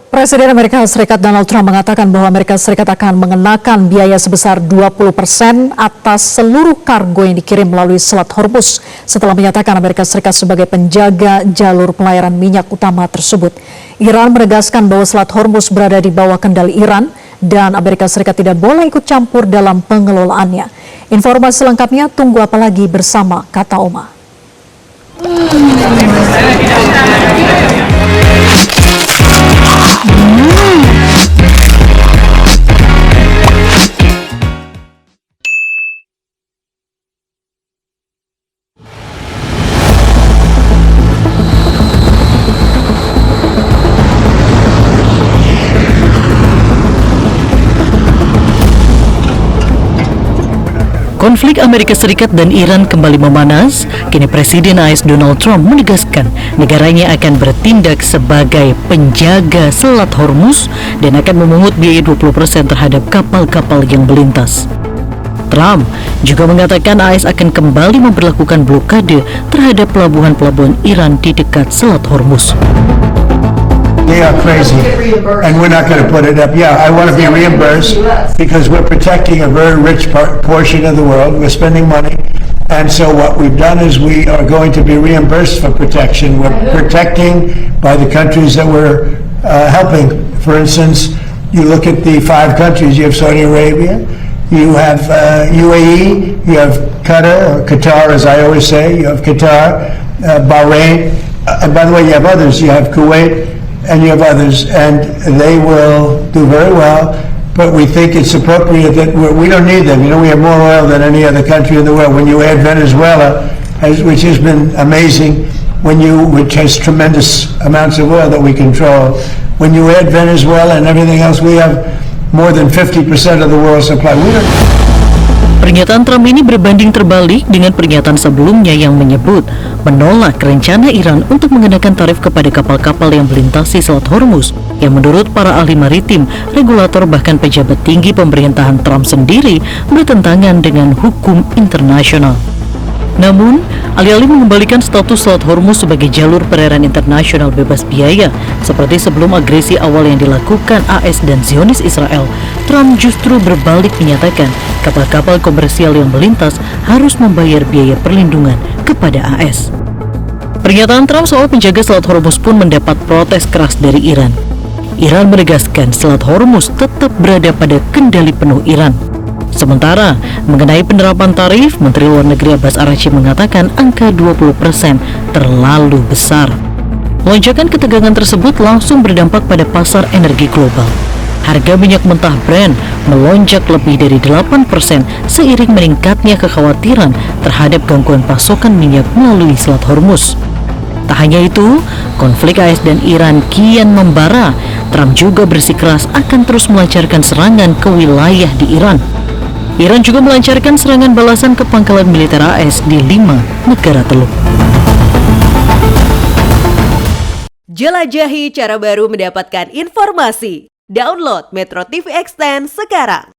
Presiden Amerika Serikat Donald Trump mengatakan bahwa Amerika Serikat akan mengenakan biaya sebesar 20% atas seluruh kargo yang dikirim melalui Selat Hormuz setelah menyatakan Amerika Serikat sebagai penjaga jalur pelayaran minyak utama tersebut. Iran menegaskan bahwa Selat Hormuz berada di bawah kendali Iran dan Amerika Serikat tidak boleh ikut campur dalam pengelolaannya. Informasi lengkapnya tunggu apa lagi bersama Kata Oma. Konflik Amerika Serikat dan Iran kembali memanas. Kini Presiden AS Donald Trump menegaskan negaranya akan bertindak sebagai penjaga Selat Hormuz dan akan memungut biaya 20% terhadap kapal-kapal yang melintas. Trump juga mengatakan AS akan kembali memperlakukan blokade terhadap pelabuhan-pelabuhan Iran di dekat Selat Hormuz. They are crazy, and we're not going to put it up. Yeah, I want to be reimbursed because we're protecting a very rich portion of the world. We're spending money, and so what we've done is we are going to be reimbursed for protection. We're protecting by the countries that we're helping. For instance, you look at the 5 countries. You have Saudi Arabia, you have UAE, you have Qatar, as I always say. You have Qatar, Bahrain, and by the way, you have others. You have Kuwait. And you have others, and they will do very well, but we think it's appropriate that we don't need them. You know, we have more oil than any other country in the world. When you add Venezuela, which has been amazing, which has tremendous amounts of oil that we control, when you add Venezuela and everything else, we have more than 50% of the world's supply. Pernyataan Trump ini berbanding terbalik dengan pernyataan sebelumnya yang menyebut menolak rencana Iran untuk mengenakan tarif kepada kapal-kapal yang melintasi Selat Hormuz yang menurut para ahli maritim, regulator bahkan pejabat tinggi pemerintahan Trump sendiri bertentangan dengan hukum internasional. Namun, alih-alih mengembalikan status Selat Hormuz sebagai jalur perairan internasional bebas biaya seperti sebelum agresi awal yang dilakukan AS dan Zionis Israel, Trump justru berbalik menyatakan kapal-kapal komersial yang melintas harus membayar biaya perlindungan kepada AS. Pernyataan Trump soal penjaga Selat Hormuz pun mendapat protes keras dari Iran. Iran menegaskan Selat Hormuz tetap berada pada kendali penuh Iran. Sementara, mengenai penerapan tarif, Menteri Luar Negeri Abbas Araghchi mengatakan angka 20% terlalu besar. Lonjakan ketegangan tersebut langsung berdampak pada pasar energi global. Harga minyak mentah Brent melonjak lebih dari 8% seiring meningkatnya kekhawatiran terhadap gangguan pasokan minyak melalui Selat Hormuz. Tak hanya itu, konflik AS dan Iran kian membara. Trump juga bersikeras akan terus melancarkan serangan ke wilayah di Iran. Iran juga melancarkan serangan balasan ke pangkalan militer AS di 5 negara Teluk. Jelajahi cara baru mendapatkan informasi. Download Metro TV Extend sekarang.